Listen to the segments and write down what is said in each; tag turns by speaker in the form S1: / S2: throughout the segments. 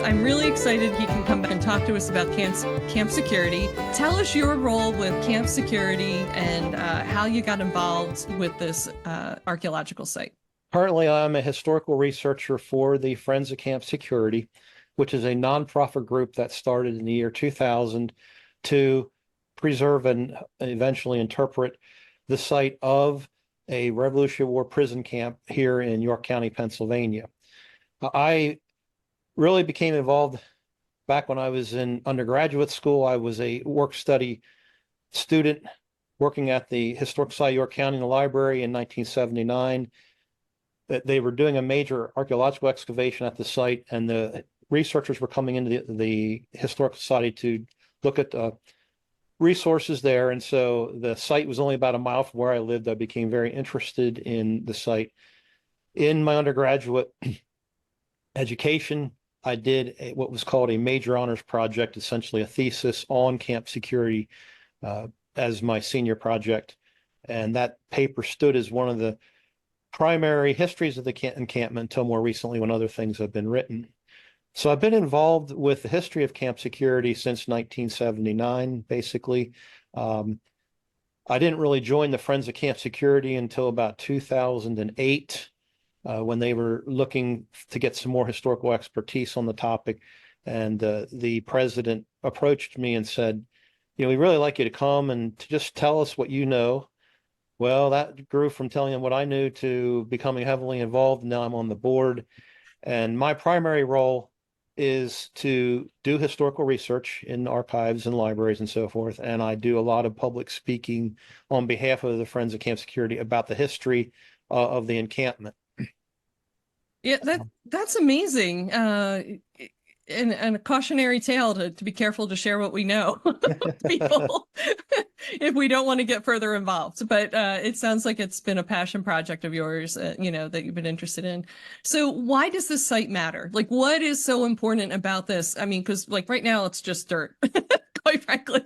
S1: I'm really excited he can come back and talk to us about camp security. Tell us your role with camp security and how you got involved with this archaeological site.
S2: Currently, I'm a historical researcher for the Friends of Camp Security, which is a nonprofit group that started in the year 2000 to preserve and eventually interpret the site of a Revolutionary War prison camp here in York County, Pennsylvania. I really became involved back when I was in undergraduate school. I was a work study student working at the Historic Society of York County in the library in 1979. That they were doing a major archaeological excavation at the site, and the researchers were coming into the Historical Society to look at resources there. And so the site was only about a mile from where I lived. I became very interested in the site. In my undergraduate education, I did what was called a major honors project, essentially a thesis on camp security as my senior project. And that paper stood as one of the primary histories of the encampment until more recently when other things have been written. So I've been involved with the history of camp security since 1979, basically. I didn't really join the Friends of Camp Security until about 2008, when they were looking to get some more historical expertise on the topic. And the president approached me and said, we'd really like you to come and to just tell us what you know. Well, that grew from telling him what I knew to becoming heavily involved. Now I'm on the board. And my primary role is to do historical research in archives and libraries and so forth. And I do a lot of public speaking on behalf of the Friends of Camp Security about the history of the encampment.
S1: Yeah, that's amazing. And a cautionary tale to be careful to share what we know with people if we don't want to get further involved. But it sounds like it's been a passion project of yours, that you've been interested in. So why does this site matter? Like, what is so important about this? I mean, because like right now it's just dirt, quite frankly,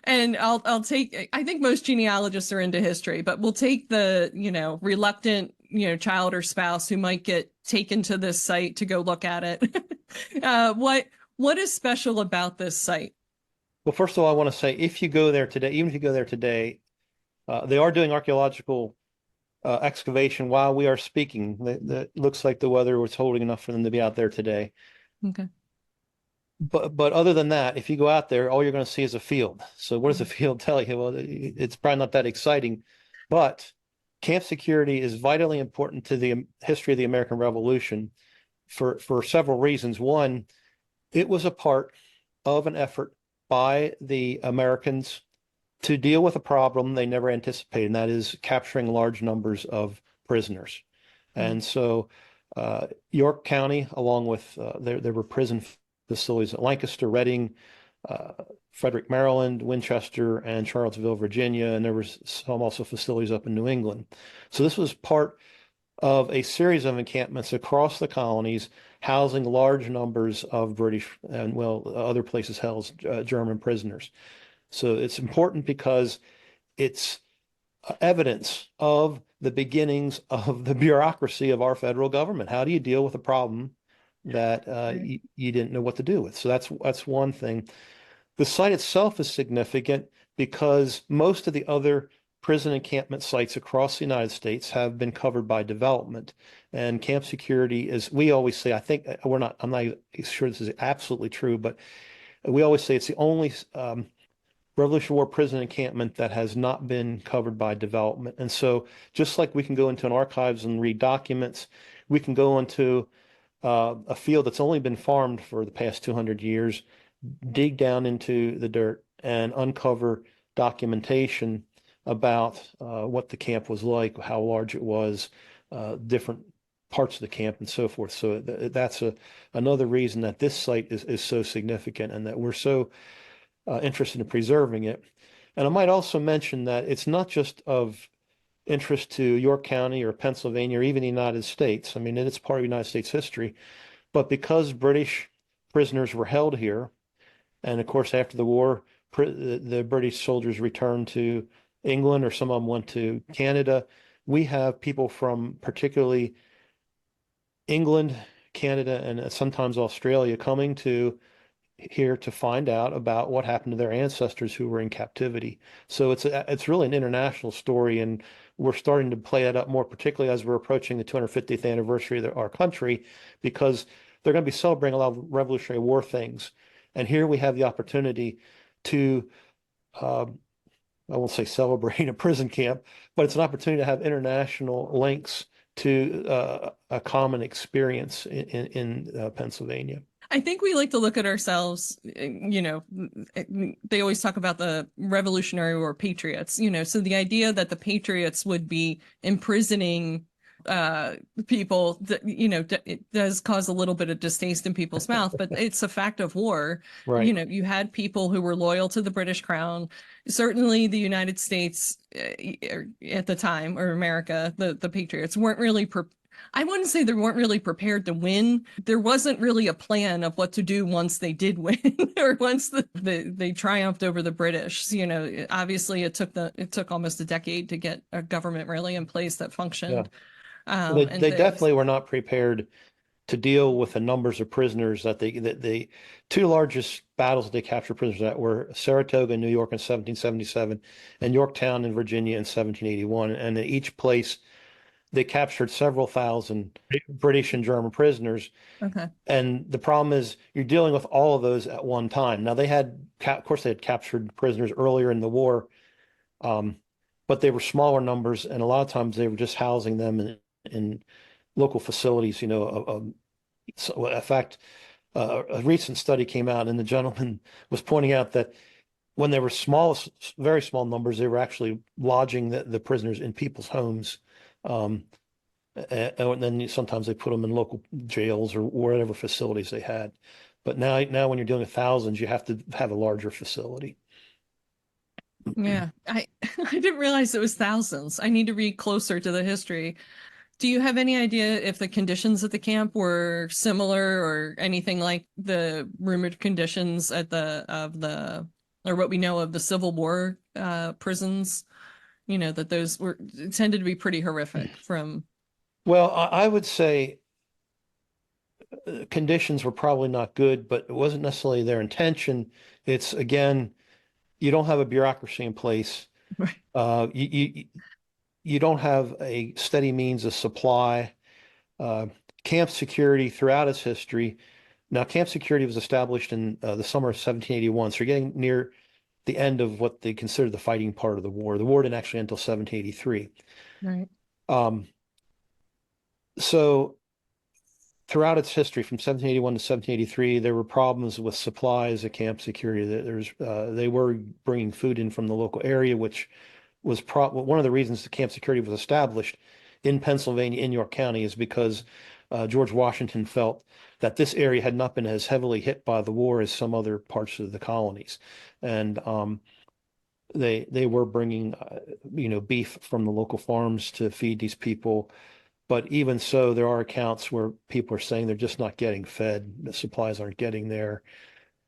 S1: and I'll take, I think most genealogists are into history, but we'll take the, reluctant, child or spouse who might get taken to this site to go look at it. What is special about this site?
S2: Well, first of all, I want to say, if you go there today, even if you go there today, they are doing archaeological excavation while we are speaking. That looks like the weather was holding enough for them to be out there today.
S1: Okay.
S2: But other than that, if you go out there, all you're going to see is a field. So what does the field tell you? Well, it's probably not that exciting, but camp security is vitally important to the history of the American Revolution for several reasons. One, it was a part of an effort by the Americans to deal with a problem they never anticipated, and that is capturing large numbers of prisoners. And so York County, along with there were prison facilities at Lancaster, Reading, Frederick, Maryland, Winchester, and Charlottesville, Virginia, and there were some also facilities up in New England. So this was part of a series of encampments across the colonies, housing large numbers of British and, other places held German prisoners. So it's important because it's evidence of the beginnings of the bureaucracy of our federal government. How do you deal with a problem that you didn't know what to do with? So that's one thing. The site itself is significant because most of the other prison encampment sites across the United States have been covered by development. And camp security is, we always say, I'm not sure this is absolutely true, but we always say it's the only Revolutionary War prison encampment that has not been covered by development. And so just like we can go into an archives and read documents, we can go into a field that's only been farmed for the past 200 years, dig down into the dirt and uncover documentation about what the camp was like, how large it was, different parts of the camp and so forth. So that's another reason that this site is so significant and that we're so interested in preserving it. And I might also mention that it's not just of interest to York County or Pennsylvania or even the United States. I mean, it's part of United States history, but because British prisoners were held here, and of course, after the war, the British soldiers returned to England, or some of them went to Canada. We have people from particularly England, Canada, and sometimes Australia coming to here to find out about what happened to their ancestors who were in captivity. So it's really an international story, and we're starting to play that up more, particularly as we're approaching the 250th anniversary of our country, because they're going to be celebrating a lot of Revolutionary War things. And here we have the opportunity to, uh, I won't say celebrate a prison camp, but it's an opportunity to have international links to a common experience in Pennsylvania.
S1: I think we like to look at ourselves, they always talk about the Revolutionary War patriots, so the idea that the patriots would be imprisoning people that, it does cause a little bit of distaste in people's mouth, but it's a fact of war.
S2: Right.
S1: You had people who were loyal to the British Crown. Certainly the United States at the time, or America, the patriots weren't really I wouldn't say they weren't really prepared to win. There wasn't really a plan of what to do once they did win, or once they triumphed over the British. Obviously it took almost a decade to get a government really in place that
S2: Yeah.
S1: functioned.
S2: Well,
S1: And
S2: they definitely were not prepared to deal with the numbers of prisoners that the two largest battles that they captured prisoners at were Saratoga in New York in 1777 and Yorktown in Virginia in 1781. And in each place, they captured several thousand British and German prisoners.
S1: okay,
S2: And the problem is you're dealing with all of those at one time. Now of course, they had captured prisoners earlier in the war, um, but they were smaller numbers, and a lot of times they were just housing them in local facilities. So in fact, a recent study came out, and the gentleman was pointing out that when they were small, very small numbers, they were actually lodging the prisoners in people's homes. Um, and then sometimes they put them in local jails or whatever facilities they had. But now when you're dealing with thousands, you have to have a larger facility.
S1: yeah, I I didn't realize it was thousands. I need to read closer to the history. Do you have any idea if the conditions at the camp were similar or anything like the rumored conditions at or what we know of the Civil War prisons? That those were tended to be pretty horrific from.
S2: Well, I would say conditions were probably not good, but it wasn't necessarily their intention. It's again, you don't have a bureaucracy in place. You you don't have a steady means of supply. Uh, Camp security throughout its history. Now, camp security was established in the summer of 1781, so you're getting near the end of what they considered the fighting part of the war. The war didn't actually end until 1783.
S1: Right.
S2: Um, so throughout its history, from 1781 to 1783, there were problems with supplies at camp security. They were bringing food in from the local area, which was one of the reasons the camp security was established in Pennsylvania, in York County, is because George Washington felt that this area had not been as heavily hit by the war as some other parts of the colonies, and they were bringing beef from the local farms to feed these people. But even so, there are accounts where people are saying they're just not getting fed. The supplies aren't getting there.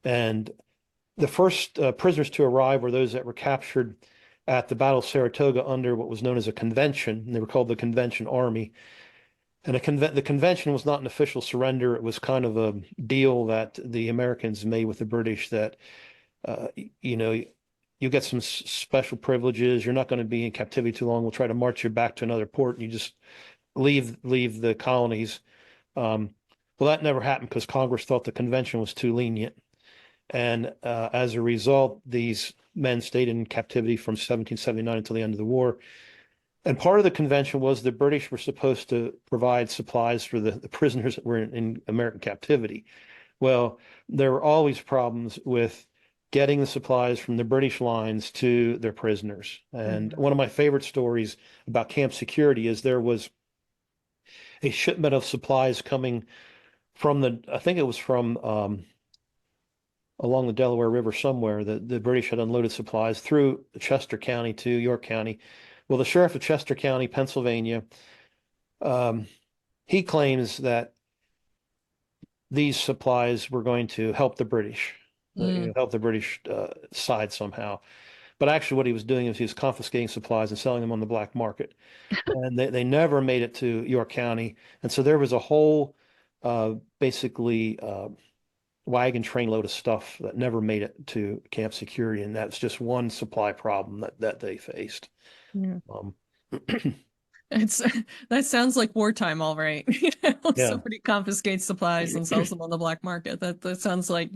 S2: And the first prisoners to arrive were those that were captured at the Battle of Saratoga under what was known as a convention. And they were called the Convention Army. And the convention was not an official surrender. It was kind of a deal that the Americans made with the British that, uh, you know, you get some special privileges. You're not going to be in captivity too long. We'll try to march you back to another port, and you just leave the colonies. Well, that never happened because Congress thought the convention was too lenient. And as a result, these men stayed in captivity from 1779 until the end of the war. And part of the convention was the British were supposed to provide supplies for the prisoners that were in American captivity. Well, there were always problems with getting the supplies from the British lines to their prisoners. And one of my favorite stories about camp security is there was a shipment of supplies coming from I think it was from along the Delaware River somewhere. The British had unloaded supplies through Chester County to York County. Well, the sheriff of Chester County, Pennsylvania, he claims that these supplies were going to help the British, help the British side somehow. But actually, what he was doing is he was confiscating supplies and selling them on the black market. And they never made it to York County. And so there was a whole basically wagon train load of stuff that never made it to camp security, and that's just one supply problem that they faced.
S1: Yeah.
S2: Um,
S1: It's that sounds like wartime, all right.
S2: yeah,
S1: Somebody confiscates supplies and sells them on the black market. That sounds like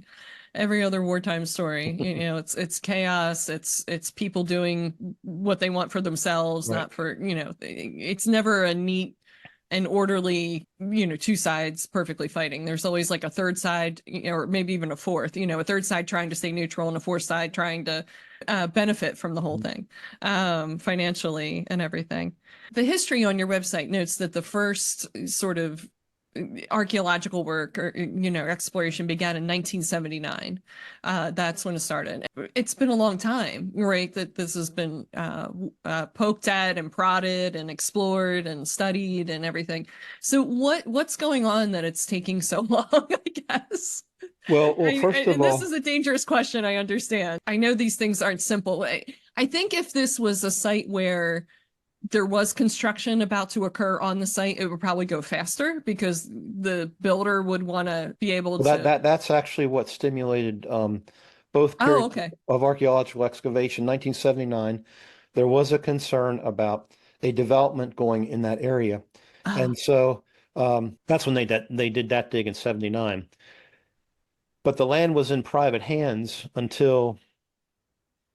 S1: every other wartime story. It's chaos. It's people doing what they want for themselves,
S2: right.
S1: not for, it's never a neat and orderly, two sides perfectly fighting. There's always like a third side, or maybe even a fourth, a third side trying to stay neutral and a fourth side trying to benefit from the whole thing, financially and everything. The history on your website notes that the first sort of archaeological work or exploration began in 1979. That's when it started. It's been a long time, right, that this has been poked at and prodded and explored and studied and everything. So what's going on that it's taking so long, I guess?
S2: Well, first of
S1: And this
S2: all,
S1: is a dangerous question, I understand. I know these things aren't simple. I think if this was a site where there was construction about to occur on the site, it would probably go faster because the builder would want to be able
S2: well,
S1: to.
S2: that's actually what stimulated both
S1: Oh,
S2: periods
S1: okay.
S2: of archaeological excavation. 1979, there was a concern about a development going in that area,
S1: Oh,
S2: and so that's when they did that dig in 79. But the land was in private hands until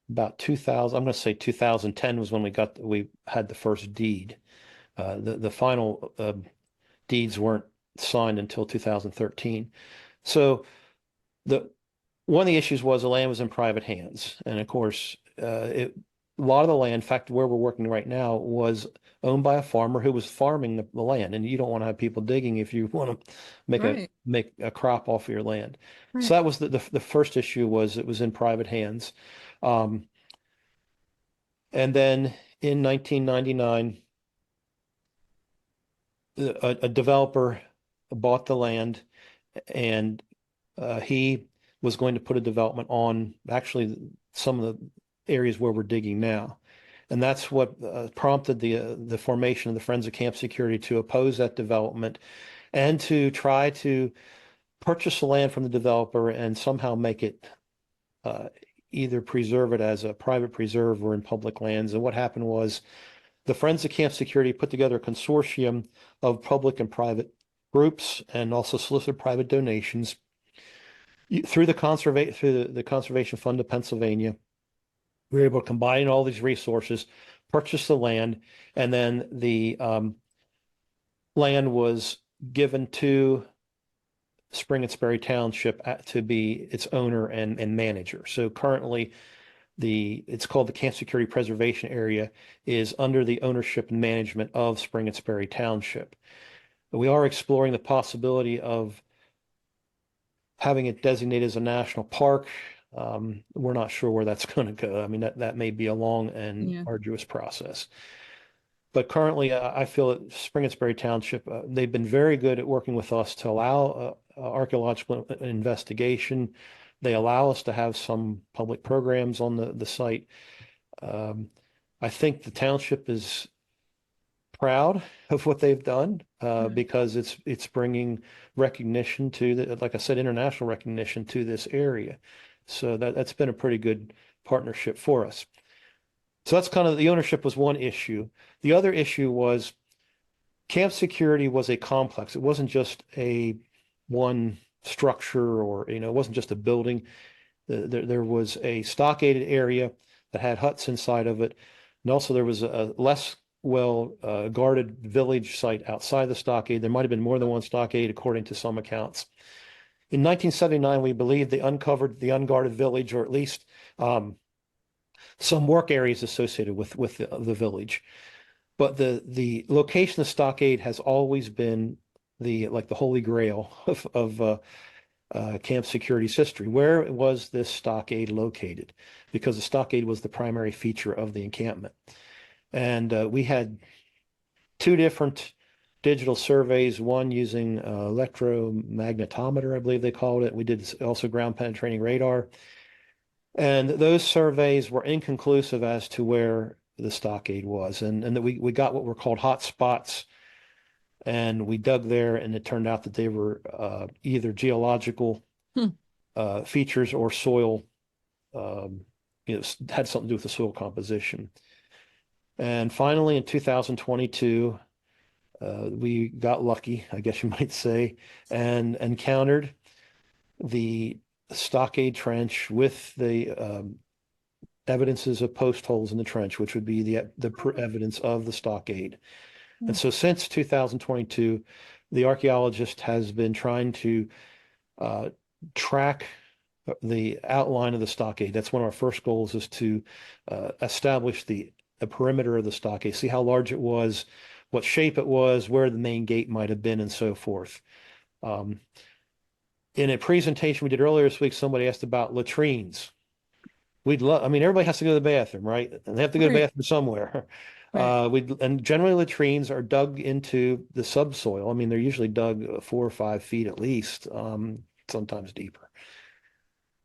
S2: about 2000. I'm going to say 2010 was when we had the first deed. The final deeds weren't signed until 2013. So the one of the issues was the land was in private hands, and of course, a lot of the land, in fact, where we're working right now, was owned by a farmer who was farming the land, and you don't want to have people digging if you want to
S1: right,
S2: make a crop off of your land. So
S1: right.
S2: that was the first issue was it was in private hands, um, and then in 1999, a developer bought the land, and he was going to put a development on actually some of the areas where we're digging now. And that's what prompted the formation of the Friends of Camp Security to oppose that development and to try to purchase the land from the developer and somehow make it uh, either preserve it as a private preserve or in public lands. And what happened was the Friends of Camp Security put together a consortium of public and private groups and also solicited private donations through the Conservation Fund of Pennsylvania. We were able to combine all these resources, purchase the land, and then the land was given to Spring and Sperry Township to be its owner and manager. So currently, it's called the Camp Security Preservation Area is under the ownership and management of Spring and Sperry Township. We are exploring the possibility of having it designated as a national park. We're not sure where that's going to go. I mean, that may be a long and
S1: Yeah.
S2: arduous process. But currently, I feel that Spring and Sperry Township, they've been very good at working with us to allow archaeological investigation. They allow us to have some public programs on the site. Um, I think the township is proud of what they've done
S1: Right.
S2: because it's bringing recognition to like I said, international recognition to this area. So that's been a pretty good partnership for us. So that's kind of the ownership was one issue. The other issue was camp security was a complex. It wasn't just a one structure or it wasn't just a building. There was a stockaded area that had huts inside of it. And also there was a less well guarded village site outside the stockade. There might have been more than one stockade, according to some accounts. In 1979, we believe they uncovered the unguarded village, or at least some work areas associated with the village. But the location of the stockade has always been the holy grail of camp security's history. Where was this stockade located? Because the stockade was the primary feature of the encampment. And we had two different digital surveys, one using electromagnetometer, I believe they called it. We did also ground penetrating radar. And those surveys were inconclusive as to where the stockade was. And that we got what were called hot spots And we dug there, and it turned out that they were either geological
S1: Hmm.
S2: features or soil, had something to do with the soil composition. And finally, in 2022, we got lucky, I guess you might say, and encountered the stockade trench with the evidences of post holes in the trench, which would be the evidence of the stockade. And so since 2022, the archaeologist has been trying to track the outline of the stockade. That's one of our first goals, is to establish the perimeter of the stockade, see how large it was, what shape it was, where the main gate might have been, and so forth. In a presentation we did earlier this week, somebody asked about latrines. I mean, everybody has to go to the bathroom, right? And they have to go to the
S1: Right.
S2: bathroom somewhere.
S1: Right.
S2: And generally latrines are dug into the subsoil. I mean, they're usually dug 4 or 5 feet at least, sometimes deeper.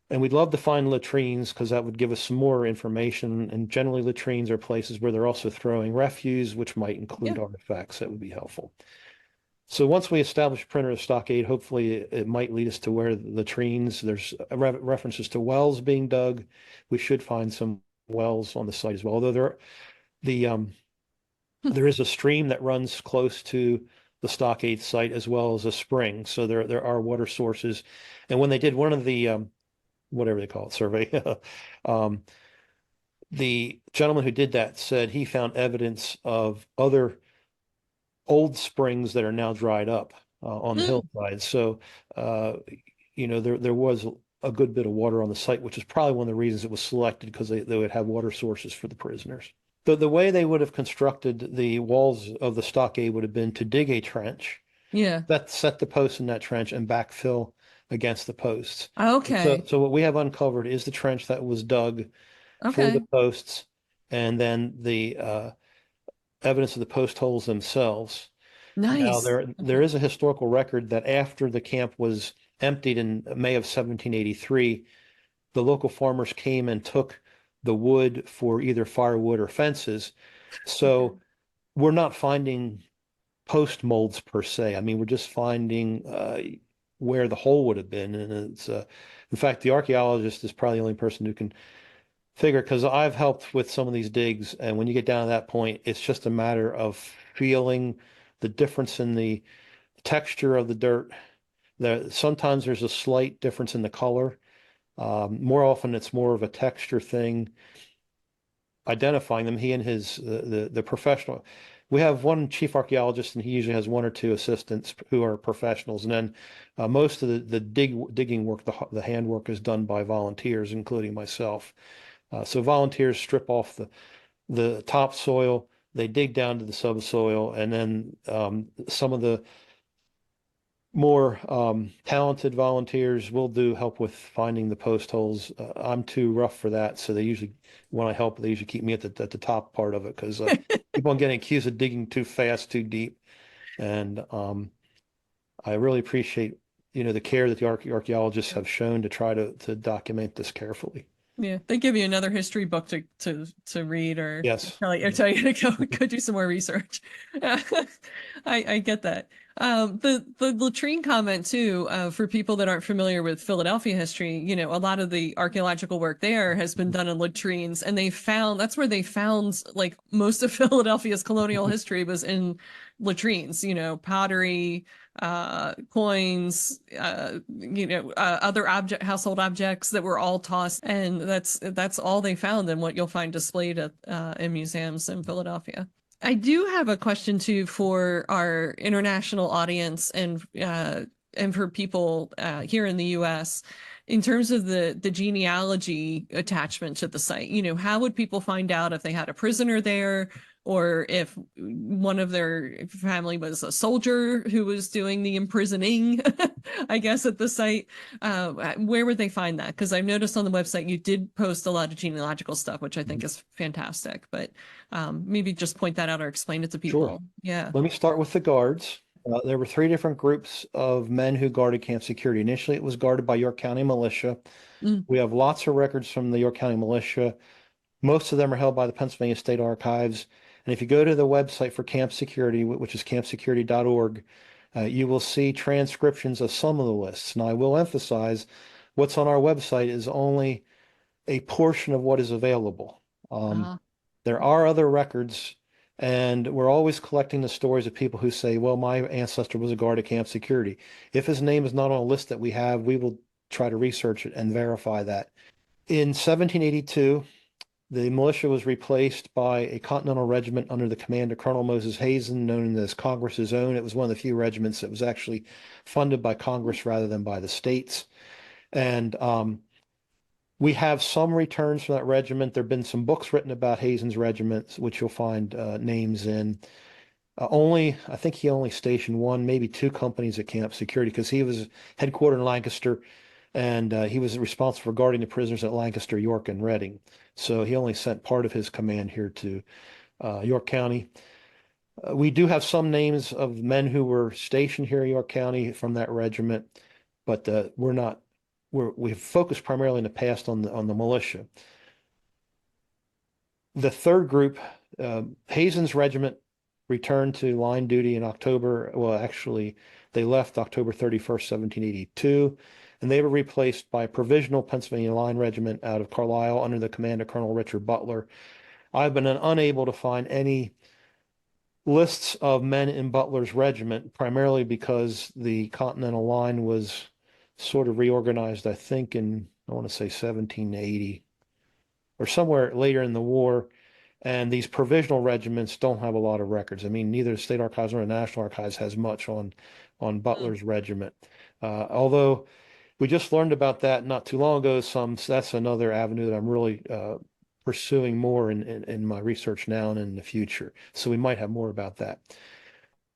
S2: And we'd love to find latrines because that would give us some more information. And generally latrines are places where they're also throwing refuse, which might include
S1: Yeah.
S2: artifacts. That would be helpful. So once we establish a perimeter of stockade, hopefully it might lead us to where the latrines, there's references to wells being dug. We should find some wells on the site as well. Although there is a stream that runs close to the stockade site as well as a spring. So there are water sources. And when they did one of the whatever they call it, survey, the gentleman who did that said he found evidence of other old springs that are now dried up on the
S1: Hmm.
S2: hillside. So, there was a good bit of water on the site, which is probably one of the reasons it was selected, because they would have water sources for the prisoners. The way they would have constructed the walls of the stockade would have been to dig a trench,
S1: Yeah.
S2: set the posts in that trench, and backfill against the posts. So,
S1: Okay.
S2: so what we have uncovered is the trench that was dug for the
S1: Okay.
S2: posts, and then the evidence of the post holes themselves. Now,
S1: Nice.
S2: there
S1: Okay.
S2: is a historical record that after the camp was emptied in May of 1783, the local farmers came and took the wood for either firewood or fences.
S1: Okay.
S2: So we're not finding post molds per se. I mean, we're just finding where the hole would have been. And in fact, the archaeologist is probably the only person who can figure, because I've helped with some of these digs, and when you get down to that point, it's just a matter of feeling the difference in the texture of the dirt. Sometimes there's a slight difference in the color. More often, it's more of a texture thing. Identifying them, he and the professional. We have one chief archaeologist, and he usually has 1 or 2 assistants who are professionals, and then most of the digging work, the handwork, is done by volunteers, including myself. So volunteers strip off the topsoil, they dig down to the subsoil, and then some of the more talented volunteers will help with finding the post holes. I'm too rough for that, so when I help, they usually keep me at the top part of it, because I keep on getting accused of digging too fast, too deep, and I really appreciate the care that the archaeologists have shown to try to document this carefully.
S1: Yeah, they give you another history book to read, or
S2: Yes.
S1: tell you to go do some more research. I get that. The latrine comment too, for people that aren't familiar with Philadelphia history, a lot of the archaeological work there has been done in latrines, and that's where they found, like, most of Philadelphia's colonial history was in latrines, pottery, coins, other household objects that were all tossed, and that's all they found, and what you'll find displayed in museums in Philadelphia. I do have a question too for our international audience, and for people here in the U.S. in terms of the genealogy attachment to the site. How would people find out if they had a prisoner there, or if one of their family was a soldier who was doing the imprisoning, I guess, at the site? Where would they find that? Because I've noticed on the website you did post a lot of genealogical stuff, which I think is fantastic, but maybe just point that out or explain it to
S2: Sure.
S1: people. Yeah.
S2: Let me start with the guards. There were 3 different groups of men who guarded camp security. Initially, it was guarded by York County Militia.
S1: Mm.
S2: We have lots of records from the York County Militia. Most of them are held by the Pennsylvania State Archives. And if you go to the website for camp security, which is campsecurity.org, you will see transcriptions of some of the lists. Now, I will emphasize what's on our website is only a portion of what is available.
S1: Uh,
S2: There are other records, and we're always collecting the stories of people who say, well, my ancestor was a guard at camp security. If his name is not on a list that we have, we will try to research it and verify that. In 1782, the militia was replaced by a Continental Regiment under the command of Colonel Moses Hazen, known as Congress's own. It was one of the few regiments that was actually funded by Congress rather than by the states. And we have some returns from that regiment. There have been some books written about Hazen's regiment, which you'll find names in. I think he only stationed one, maybe two companies at Camp Security because he was headquartered in Lancaster, and he was responsible for guarding the prisoners at Lancaster, York, and Reading. So he only sent part of his command here to York County. We do have some names of men who were stationed here in York County from that regiment, but we've focused primarily in the past on the militia. The third group, Hazen's regiment, returned to line duty in October. Well, actually, they left October 31st, 1782, and they were replaced by a provisional Pennsylvania Line Regiment out of Carlisle under the command of Colonel Richard Butler. I've been unable to find any lists of men in Butler's regiment, primarily because the Continental Line was sort of reorganized, I think, I want to say 1780 or somewhere later in the war. And these provisional regiments don't have a lot of records. I mean, neither the State Archives nor the National Archives has much on Butler's regiment. Although we just learned about that not too long ago, that's another avenue that I'm really pursuing more in my research now and in the future. So we might have more about that.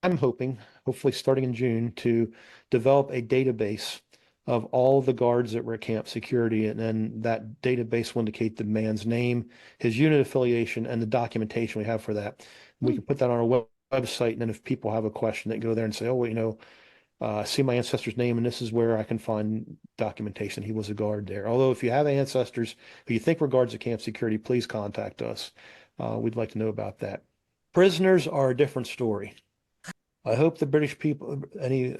S2: I'm hoping, hopefully starting in June, to develop a database of all the guards that were at Camp Security, and then that database will indicate the man's name, his unit affiliation, and the documentation we have for that. We can put that on our website, and then if people have a question, they can go there and say, oh, well, I see my ancestor's name, and this is where I can find documentation he was a guard there. Although if you have ancestors who you think were guards at Camp Security, please contact us. We'd like to know about that. Prisoners are a different story. I hope the British people, any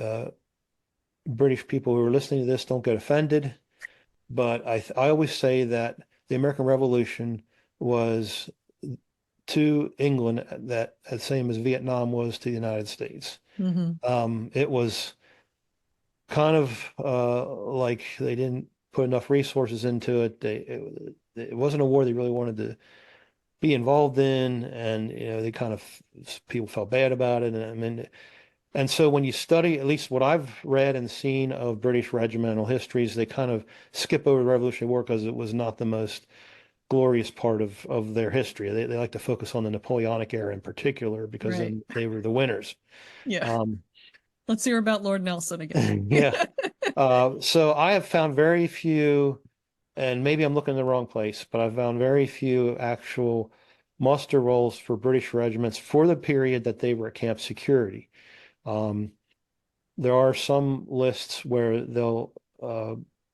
S2: British people who are listening to this don't get offended, but I always say that the American Revolution was to England that the same as Vietnam was to the United States. It was kind of like they didn't put enough resources into it. It wasn't a war they really wanted to be involved in, and they kind of people felt bad about it. And I mean, and so when you study, at least what I've read and seen of British regimental histories, they kind of skip over the Revolutionary War because it was not the most glorious part of their history. They like to focus on the Napoleonic era in particular because then they were the winners.
S1: Yeah. Let's hear about Lord Nelson again.
S2: Yeah. So I have found very few, and maybe I'm looking in the wrong place, but I've found very few actual muster rolls for British regiments for the period that they were at Camp Security. There are some lists where they'll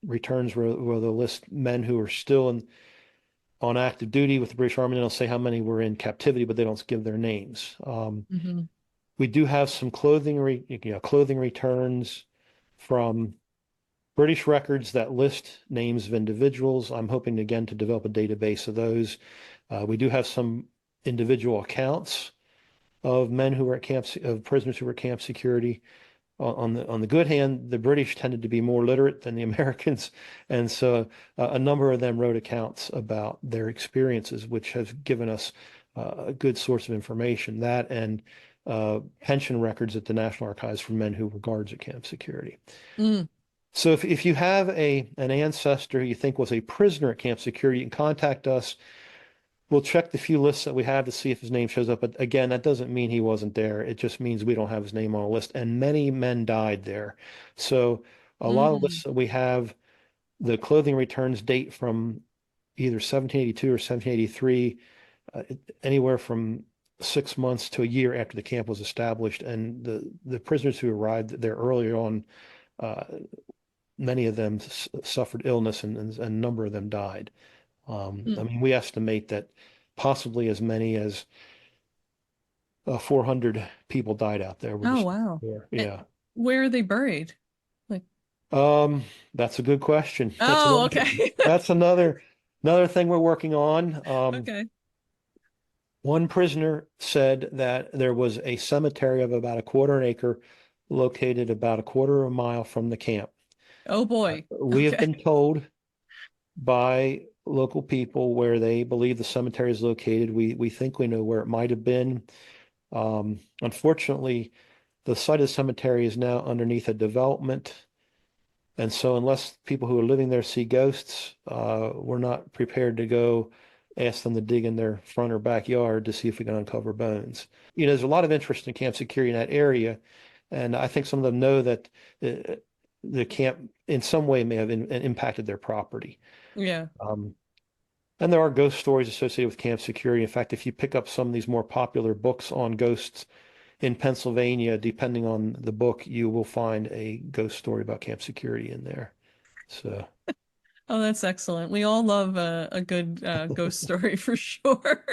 S2: returns where they'll list men who are still on active duty with the British Army, and they'll say how many were in captivity, but they don't give their names. We do have some clothing returns from British records that list names of individuals. I'm hoping again to develop a database of those. We do have some individual accounts of men who were at camps, of prisoners who were at Camp Security. On the good hand, the British tended to be more literate than the Americans, and so a number of them wrote accounts about their experiences, which has given us a good source of information. That and pension records at the National Archives for men who were guards at Camp Security. So if you have an ancestor who you think was a prisoner at Camp Security, you can contact us. We'll check the few lists that we have to see if his name shows up. But again, that doesn't mean he wasn't there. It just means we don't have his name on a list. And many men died there. So a lot of lists that we have, the clothing returns date from either 1782 or 1783, anywhere from 6 months to a year after the camp was established. And the prisoners who arrived there earlier on, many of them suffered illness and a number of them died. I mean, we estimate that possibly as many as 400 people died out there. We're
S1: Oh,
S2: just
S1: wow.
S2: there.
S1: Eh,
S2: Yeah.
S1: Where are they buried? Like,
S2: That's a good question.
S1: oh, okay.
S2: That's another thing we're working on.
S1: Okay.
S2: One prisoner said that there was a cemetery of about a quarter an acre located about a quarter of a mile from the camp.
S1: Oh boy.
S2: We have
S1: Okay.
S2: been told by local people where they believe the cemetery is located. We think we know where it might have been. Unfortunately, the site of the cemetery is now underneath a development. And so unless people who are living there see ghosts, we're not prepared to go ask them to dig in their front or backyard to see if we can uncover bones. There's a lot of interest in camp security in that area. And I think some of them know that the camp in some way may have impacted their property.
S1: Yeah.
S2: Um, and there are ghost stories associated with camp security. In fact, if you pick up some of these more popular books on ghosts in Pennsylvania, depending on the book, you will find a ghost story about camp security in there. So,
S1: Oh, that's excellent. We all love a good ghost story for sure.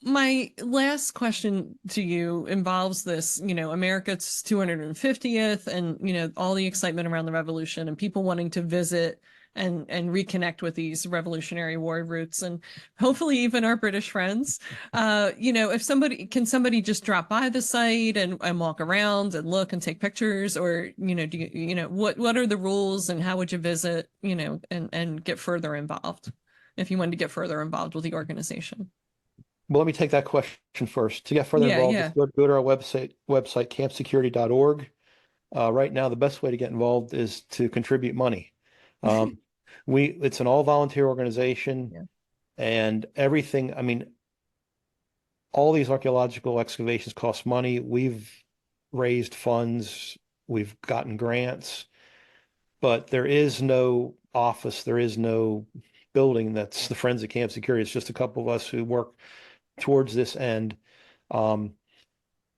S1: My last question to you involves this, America's 250th and, all the excitement around the revolution and people wanting to visit and reconnect with these Revolutionary War roots and hopefully even our British friends. If somebody just drop by the site and walk around and look and take pictures or, what are the rules and how would you visit, and get further involved if you wanted to get further involved with the organization?
S2: well, let me take that question first. To get further
S1: Yeah,
S2: involved,
S1: yeah.
S2: just go to our website campsecurity.org. Right now, the best way to get involved is to contribute money. Um, it's an all volunteer organization,
S1: Yeah.
S2: and everything. I mean, all these archaeological excavations cost money. We've raised funds, we've gotten grants, but there is no office, there is no building that's the Friends of Camp Security. It's just a couple of us who work towards this end. Um,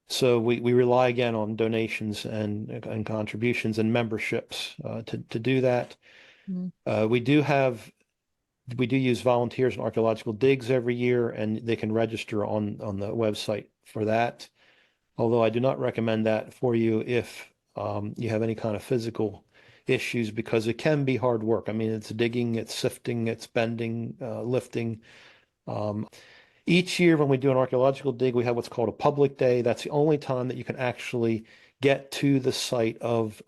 S2: so we rely again on donations and contributions and memberships to do that.
S1: Mhm.
S2: We do use volunteers in archaeological digs every year, and they can register on the website for that. Although I do not recommend that for you if you have any kind of physical issues because it can be hard work. I mean, it's digging, it's sifting, it's bending, lifting. Um, each year when we do an archaeological dig, we have what's called a public day. That's the only time that you can actually get to the site of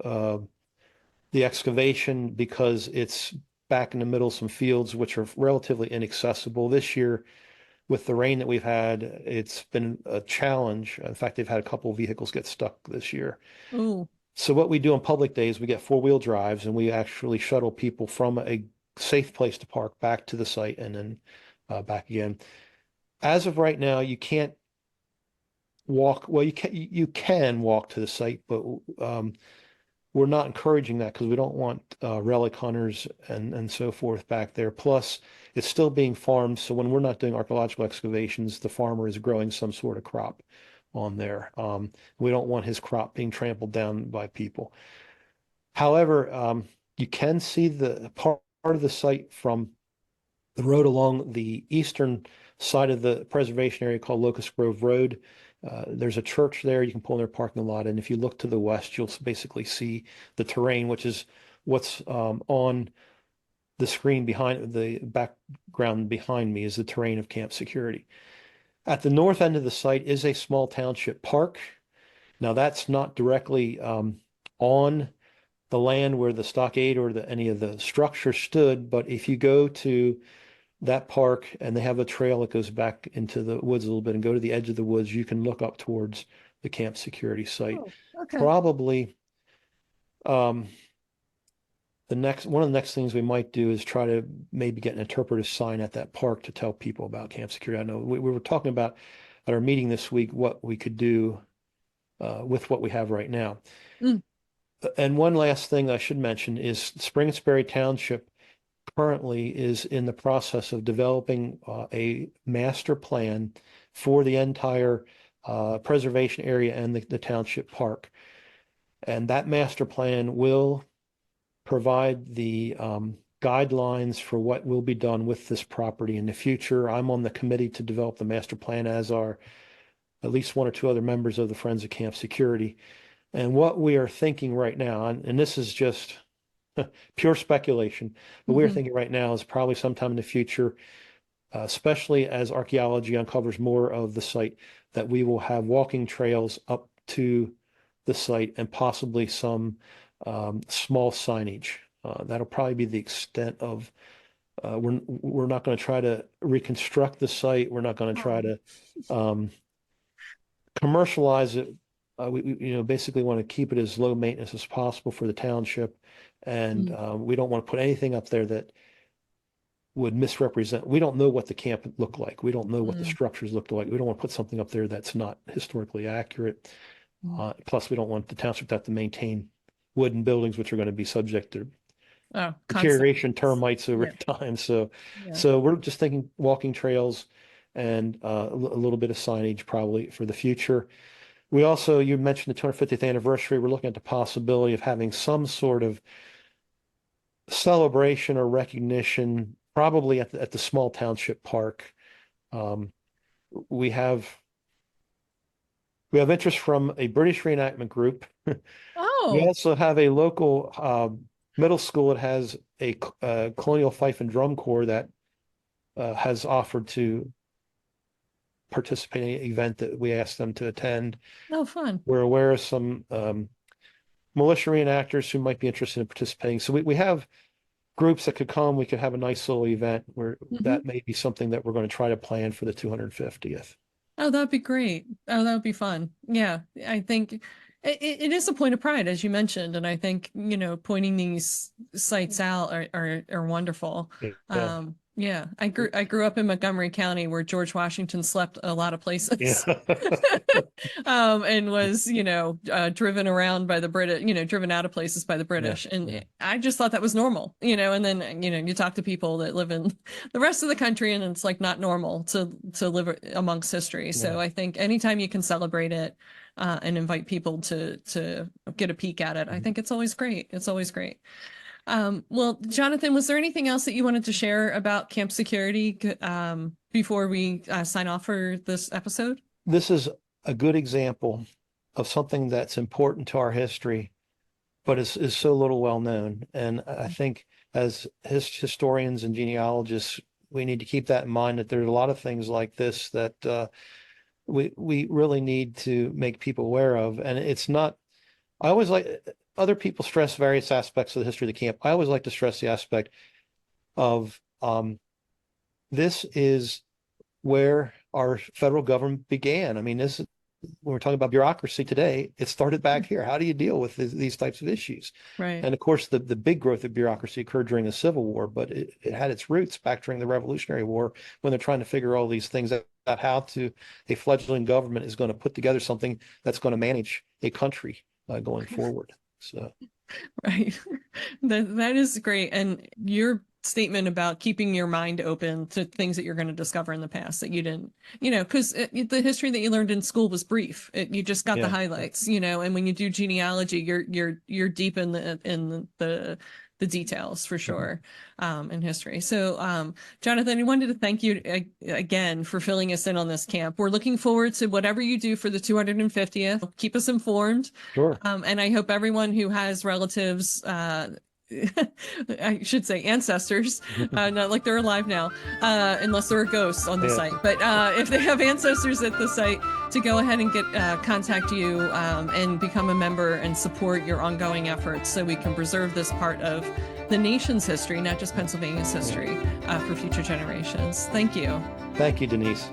S2: the excavation because it's back in the middle of some fields which are relatively inaccessible. This year, with the rain that we've had, it's been a challenge. In fact, they've had a couple of vehicles get stuck this year.
S1: Oh,
S2: So what we do on public days, we get four-wheel drives and we actually shuttle people from a safe place to park back to the site and then back again. As of right now, you can't walk. Well, you can walk to the site, but we're not encouraging that because we don't want relic hunters and so forth back there. Plus, it's still being farmed, so when we're not doing archaeological excavations, the farmer is growing some sort of crop on there. We don't want his crop being trampled down by people. However, you can see the part of the site from the road along the eastern side of the preservation area called Locust Grove Road. There's a church there. You can pull in their parking lot. And if you look to the west, you'll basically see the terrain, which is what's on the screen behind the background behind me is the terrain of camp security. At the north end of the site is a small township park. Now, that's not directly on the land where the stockade or any of the structure stood, but if you go to that park and they have a trail that goes back into the woods a little bit and go to the edge of the woods, you can look up towards the camp security site.
S1: oh, okay.
S2: Probably um, one of the next things we might do is try to maybe get an interpretive sign at that park to tell people about camp security. I know we were talking about at our meeting this week what we could do with what we have right now.
S1: Mm.
S2: And one last thing I should mention is Spring Sperry Township currently is in the process of developing a master plan for the entire preservation area and the township park. And that master plan will provide the guidelines for what will be done with this property in the future. I'm on the committee to develop the master plan, as are at least one or two other members of the Friends of Camp Security. And what we are thinking right now, and this is just pure speculation, but we are thinking right now is probably sometime in the future, especially as archaeology uncovers more of the site, that we will have walking trails up to the site and possibly some small signage. That'll probably be the extent of. We're not going to try to reconstruct the site. We're not going to try to commercialize it. We basically want to keep it as low maintenance as possible for the township, and we don't want to put anything up there that would misrepresent. We don't know what the camp looked like. We don't know what the structures looked like. We don't want to put something up there that's not historically accurate. Plus, we don't want the township to have to maintain wooden buildings, which are going to be subject to deterioration, termites over time. So we're just thinking walking trails and a little bit of signage probably for the future. We also, you mentioned the 250th anniversary. We're looking at the possibility of having some sort of celebration or recognition, probably at the small township park. We have interest from a British reenactment group. We also have a local middle school that has a colonial fife and drum corps that has offered to participate in an event that we asked them to attend.
S1: Oh, fun.
S2: We're aware of some militia reenactors who might be interested in participating. So we have groups that could come. We could have a nice little event where that may be something that we're going to try to plan for the 250th.
S1: Oh, that'd be great. Oh, that would be fun. Yeah, I think it is a point of pride, as you mentioned, and I think pointing these sites out are wonderful. Yeah, I grew up in Montgomery County, where George Washington slept a lot of places, and was driven around by the British, driven out of places by the British, and I just thought that was normal, and then you talk to people that live in the rest of the country, and it's like not normal to live amongst history. So I think anytime you can celebrate it and invite people to get a peek at it, I think it's always great. It's always great. Well, Jonathan, was there anything else that you wanted to share about camp security before we sign off for this episode?
S2: This is a good example of something that's important to our history, but is so little well known. And I think as historians and genealogists, we need to keep that in mind, that there's a lot of things like this that we really need to make people aware of. And it's not, I always like, other people stress various aspects of the history of the camp. I always like to stress the aspect of this is where our federal government began. I mean, when we're talking about bureaucracy today, it started back here. How do you deal with these types of issues?
S1: Right.
S2: And of course, the big growth of bureaucracy occurred during the Civil War, but it had its roots back during the Revolutionary War, when they're trying to figure all these things out, how a fledgling government is going to put together something that's going to manage a country going forward. So,
S1: right. That is great. And your statement about keeping your mind open to things that you're going to discover in the past that you didn't, because the history that you learned in school was brief. You just got the highlights, and when you do genealogy, you're deep in the details for sure, in history. So, Jonathan, I wanted to thank you again for filling us in on this camp. We're looking forward to whatever you do for the 250th. Keep us informed.
S2: Sure.
S1: And I hope everyone who has relatives, I should say ancestors, not like they're alive now, unless they're a ghost on the site. But if they have ancestors at the site, to go ahead and contact you and become a member and support your ongoing efforts, so we can preserve this part of the nation's history, not just Pennsylvania's history, for future generations. Thank you.
S2: Thank you, Denise.